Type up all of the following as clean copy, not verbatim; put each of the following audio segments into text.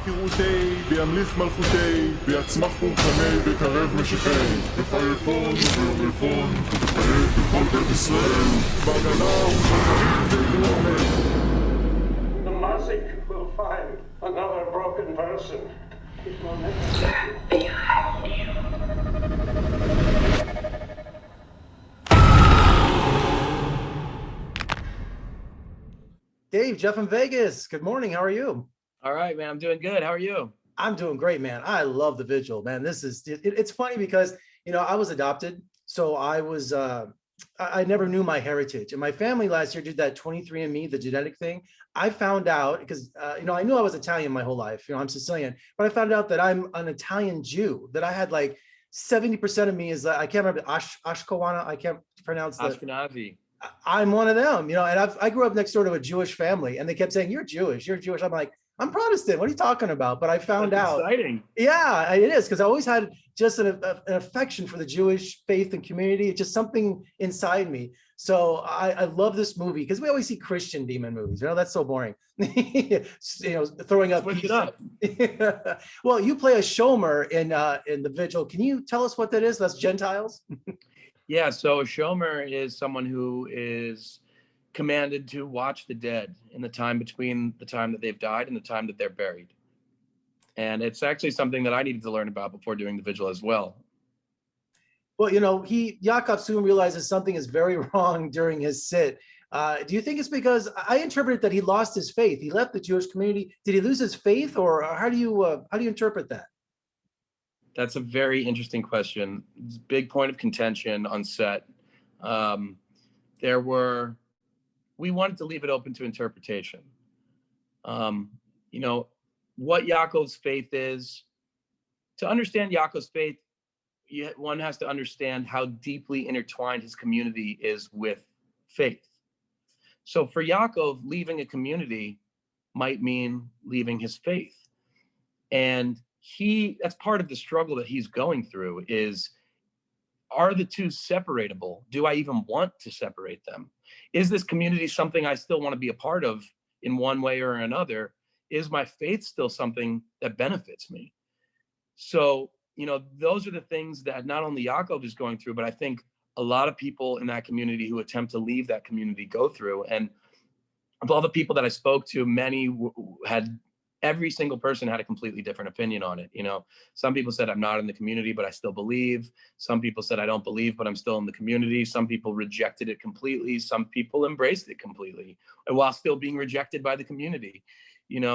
קירותי, וימליך מלכותי, ויצמח פורקני, וקרב משיחי. וחייפון וביומלפון, ותפאר בכל בית ישראל, בהגנה ובשלטים ואמר. The Mazik will find another broken person. It will never behind you. Dave, Jeff in Vegas. Good morning. How are you? All right, man. I'm doing good. How are you? I'm doing great, man. I love the Vigil, man. It's funny because, I was adopted. So I never knew my heritage. And my family last year did that 23andMe, the genetic thing. I found out because, I knew I was Italian my whole life. I'm Sicilian, but I found out that I'm an Italian Jew, that I had like 70% of me is, I can't remember, Ashkenazi. I can't pronounce that. Ashkenazi. I'm one of them, and I grew up next door to a Jewish family, and they kept saying, you're Jewish. I'm like, I'm Protestant. What are you talking about? But I found out. Exciting. Yeah, it is, because I always had just an affection for the Jewish faith and community. It's just something inside me. So I love this movie because we always see Christian demon movies. That's so boring. Throwing up. Switch it up. Well, you play a Shomer in the Vigil. Can you tell us what that is? That's Gentiles. Yeah, so a Shomer is someone who is commanded to watch the dead in the time between the time that they've died and the time that they're buried. And it's actually something that I needed to learn about before doing the Vigil as well. Well, Yaakov soon realizes something is very wrong during his sit. Do you think it's because I interpreted that he lost his faith? He left the Jewish community. Did he lose his faith, or how do you interpret that? That's a very interesting question. It's a big point of contention on set. We wanted to leave it open to interpretation. What Yaakov's faith is. To understand Yaakov's faith, one has to understand how deeply intertwined his community is with faith. So for Yaakov, leaving a community might mean leaving his faith. And that's part of the struggle that he's going through is, are the two separatable? Do I even want to separate them? Is this community something I still want to be a part of in one way or another? Is my faith still something that benefits me? So, those are the things that not only Yaakov is going through, but I think a lot of people in that community who attempt to leave that community go through. And of all the people that I spoke to, every single person had a completely different opinion on it. Some people said, I'm not in the community, but I still believe. Some people said, I don't believe, but I'm still in the community. Some people rejected it completely. Some people embraced it completely while still being rejected by the community.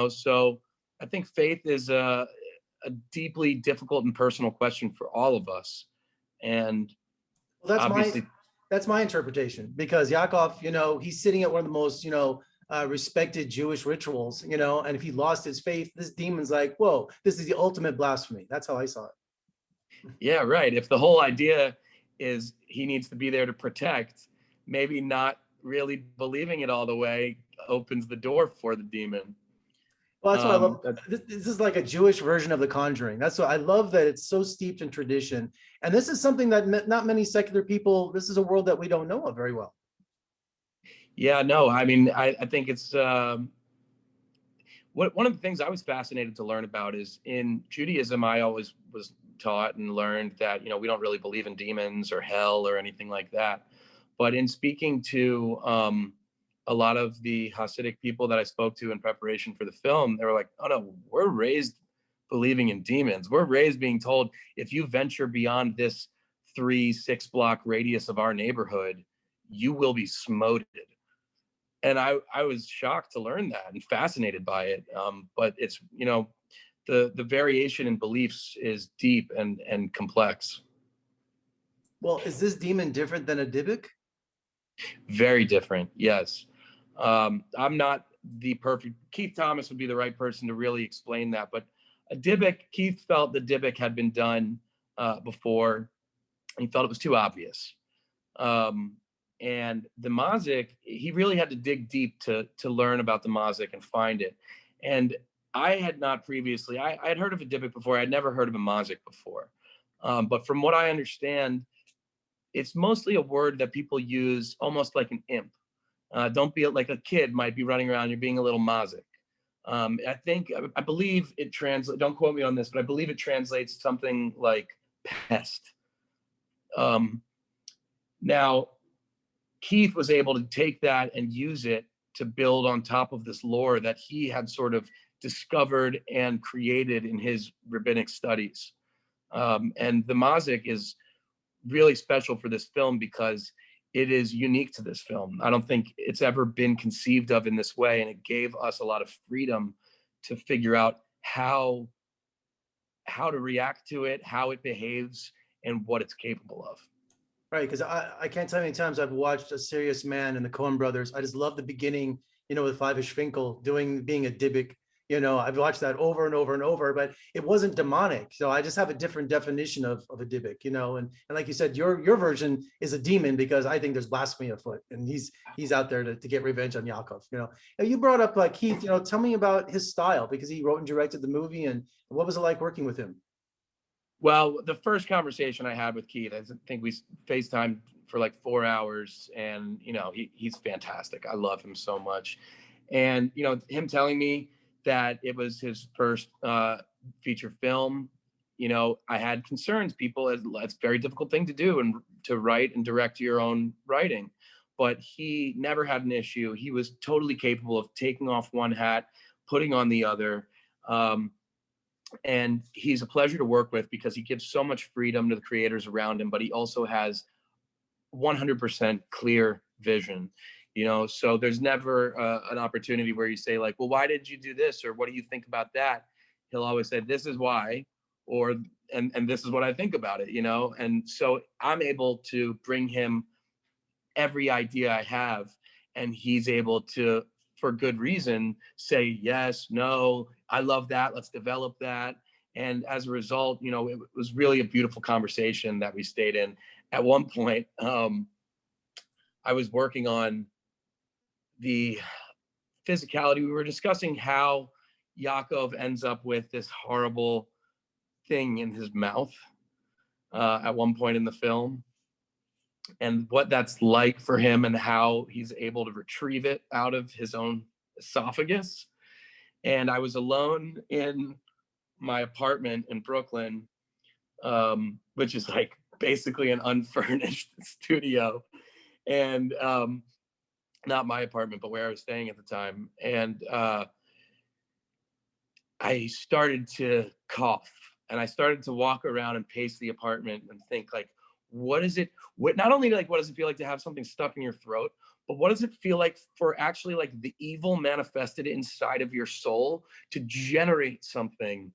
So I think faith is a deeply difficult and personal question for all of us. And that's my interpretation, because Yaakov, he's sitting at one of the most, respected Jewish rituals, and if he lost his faith, this demon's like, whoa, this is the ultimate blasphemy. That's how I saw it. Yeah, right. If the whole idea is he needs to be there to protect, maybe not really believing it all the way opens the door for the demon. Well, that's what I love. This is like a Jewish version of The Conjuring. That's what I love, that it's so steeped in tradition. And this is something that not many secular people, this is a world that we don't know of very well. Yeah, no, I mean, I think it's one of the things I was fascinated to learn about is in Judaism, I always was taught and learned that, we don't really believe in demons or hell or anything like that. But in speaking to a lot of the Hasidic people that I spoke to in preparation for the film, they were like, oh no, we're raised believing in demons. We're raised being told, if you venture beyond this 3-6 block radius of our neighborhood, you will be smoted. And I was shocked to learn that and fascinated by it. But it's, the variation in beliefs is deep and complex. Well, is this demon different than a Dybbuk? Very different, yes. I'm not the perfect, Keith Thomas would be the right person to really explain that. But a Dybbuk, Keith felt the Dybbuk had been done before. He felt it was too obvious. And the Mazik, he really had to dig deep to learn about the Mazik and find it. And I had not previously, I had heard of a Dybbuk before. I'd never heard of a Mazik before. But from what I understand, it's mostly a word that people use almost like an imp. Don't be like a kid might be running around, you're being a little Mazik. I believe it translates, don't quote me on this, but I believe it translates something like pest. Now, Keith was able to take that and use it to build on top of this lore that he had sort of discovered and created in his rabbinic studies. And the Mazik is really special for this film because it is unique to this film. I don't think it's ever been conceived of in this way, and it gave us a lot of freedom to figure out how to react to it, how it behaves, and what it's capable of. Right, because I can't tell you how many times I've watched A Serious Man and the Coen Brothers. I just love the beginning, with Flavish Finkel being a Dybbuk. I've watched that over and over and over, but it wasn't demonic. So I just have a different definition of a Dybbuk, and like you said, your version is a demon because I think there's blasphemy afoot, and he's out there to get revenge on Yaakov. Now, you brought up Keith. Tell me about his style, because he wrote and directed the movie, and what was it like working with him? Well, the first conversation I had with Keith, I think we FaceTimed for like 4 hours, and he's fantastic. I love him so much, and him telling me that it was his first feature film. I had concerns. It's a very difficult thing to do, and to write and direct your own writing. But he never had an issue. He was totally capable of taking off one hat, putting on the other. And he's a pleasure to work with because he gives so much freedom to the creators around him, but he also has 100% clear vision. So there's never an opportunity where you say like, well, why did you do this? Or what do you think about that? He'll always say, this is why, and this is what I think about it, And so I'm able to bring him every idea I have, and he's able to, for good reason, say, yes, no, I love that, let's develop that. And as a result, it was really a beautiful conversation that we stayed in. At one point, I was working on the physicality. We were discussing how Yaakov ends up with this horrible thing in his mouth at one point in the film, and what that's like for him, and how he's able to retrieve it out of his own esophagus. And I was alone in my apartment in Brooklyn, which is like basically an unfurnished studio, and not my apartment, but where I was staying at the time. And I started to cough, and I started to walk around and pace the apartment and think like, what not only like, what does it feel like to have something stuck in your throat, but what does it feel like for actually like the evil manifested inside of your soul to generate something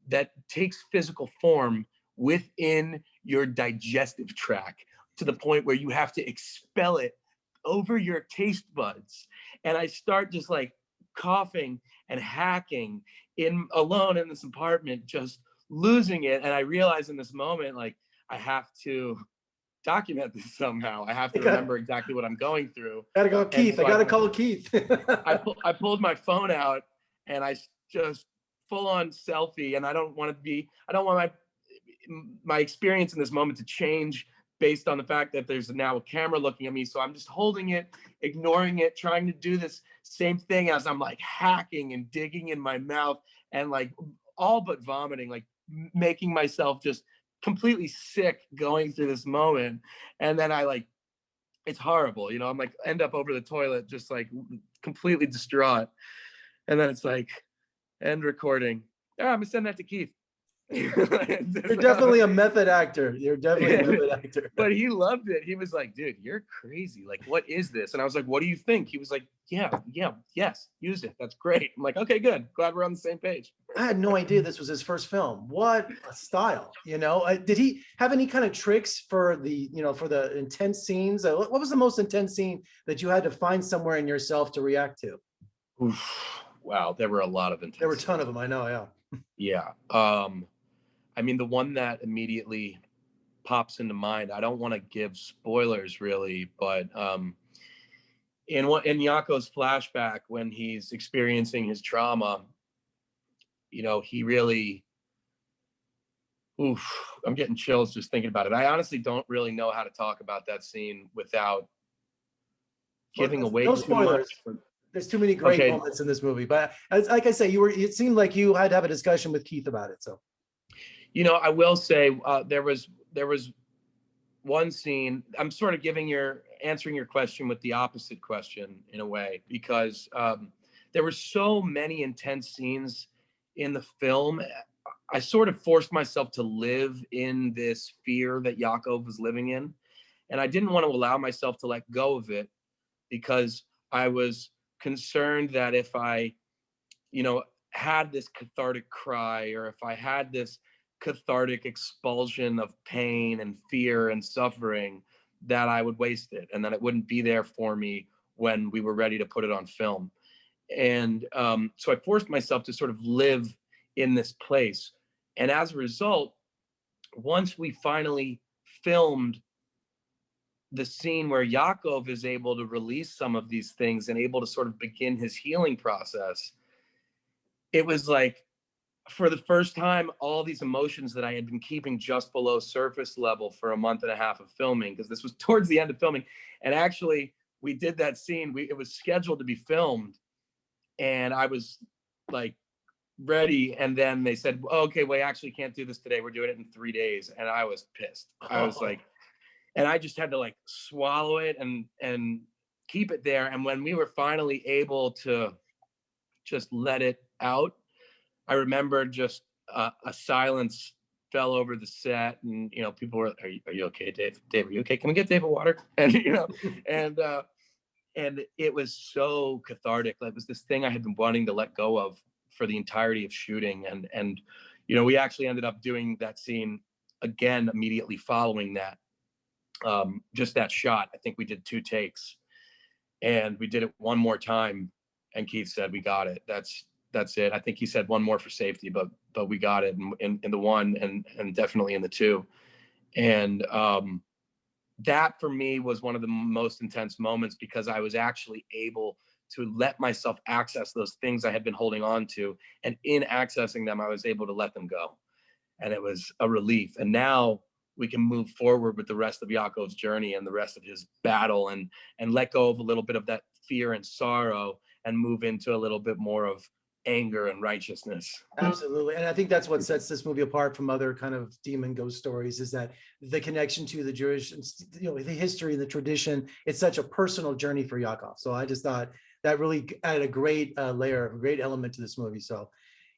that takes physical form within your digestive tract to the point where you have to expel it over your taste buds. And I start just like coughing and hacking alone in this apartment, just losing it. And I realize in this moment, like, I have to document this somehow. I have to remember exactly what I'm going through. Gotta go, Keith. So I gotta call Keith. I pulled my phone out, and I just full on selfie. And I don't want my experience in this moment to change based on the fact that there's now a camera looking at me. So I'm just holding it, ignoring it, trying to do this same thing as I'm like hacking and digging in my mouth and like all but vomiting, like making myself just completely sick going through this moment. And then it's horrible, I'm like end up over the toilet, just like completely distraught. And then it's like, end recording. I'm gonna send that to Keith. You're definitely a method actor. But he loved it. He was like, dude, you're crazy. Like, what is this? And I was like, what do you think? He was like, yes, use it. That's great. I'm like, okay, good. Glad we're on the same page. I had no idea this was his first film. What a style, Did he have any kind of tricks for the intense scenes? What was the most intense scene that you had to find somewhere in yourself to react to? Oof, wow, there were a lot of intense. There were a ton of them, I know, yeah. Yeah. I mean, the one that immediately pops into mind, I don't want to give spoilers really, but in Yaakov's flashback, when he's experiencing his trauma, he really, I'm getting chills just thinking about it. I honestly don't really know how to talk about that scene without giving away no spoilers. There's too many great Okay. moments in this movie, but like I say, it seemed like you had to have a discussion with Keith about it. So, You know, I will say there was one scene. I'm sort of answering your question with the opposite question in a way, because there were so many intense scenes in the film. I sort of forced myself to live in this fear that Yakov was living in, and I didn't want to allow myself to let go of it, because I was concerned that if I, had this cathartic cry, or if I had this cathartic expulsion of pain and fear and suffering, that I would waste it, and that it wouldn't be there for me when we were ready to put it on film. And so I forced myself to sort of live in this place. And as a result, once we finally filmed the scene where Yakov is able to release some of these things and able to sort of begin his healing process, it was like, for the first time, all these emotions that I had been keeping just below surface level for a month and a half of filming, because this was towards the end of filming. And actually, we did that scene. It was scheduled to be filmed, and I was like ready. And then they said, oh, okay, we actually can't do this today. We're doing it in 3 days. And I was pissed. I was like, and I just had to like swallow it and keep it there. And when we were finally able to just let it out, I remember just a silence fell over the set, and people were, "Are you okay, Dave? Dave, are you okay? Can we get Dave a water?" And and it was so cathartic. Like, it was this thing I had been wanting to let go of for the entirety of shooting, and we actually ended up doing that scene again immediately following that. Just that shot, I think we did 2 takes, and we did it one more time, and Keith said, "We got it. That's it." I think he said one more for safety, but we got it in the one, and definitely in the 2. And that for me was one of the most intense moments, because I was actually able to let myself access those things I had been holding on to, and in accessing them, I was able to let them go, and it was a relief. And now we can move forward with the rest of Yakov's journey and the rest of his battle, and let go of a little bit of that fear and sorrow, and move into a little bit more of anger and righteousness. absolutely. And I think that's what sets this movie apart from other kind of demon ghost stories, is that the connection to the Jewish, the history and the tradition. It's such a personal journey for Yakov. So I just thought that really added a great layer, a great element to this movie. So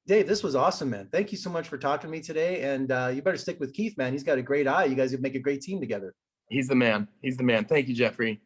Dave, this was awesome, man. Thank you so much for talking to me today. And you better stick with Keith, man. He's got a great eye. You guys would make a great team together. He's the man. He's the man. Thank you, Jeffrey.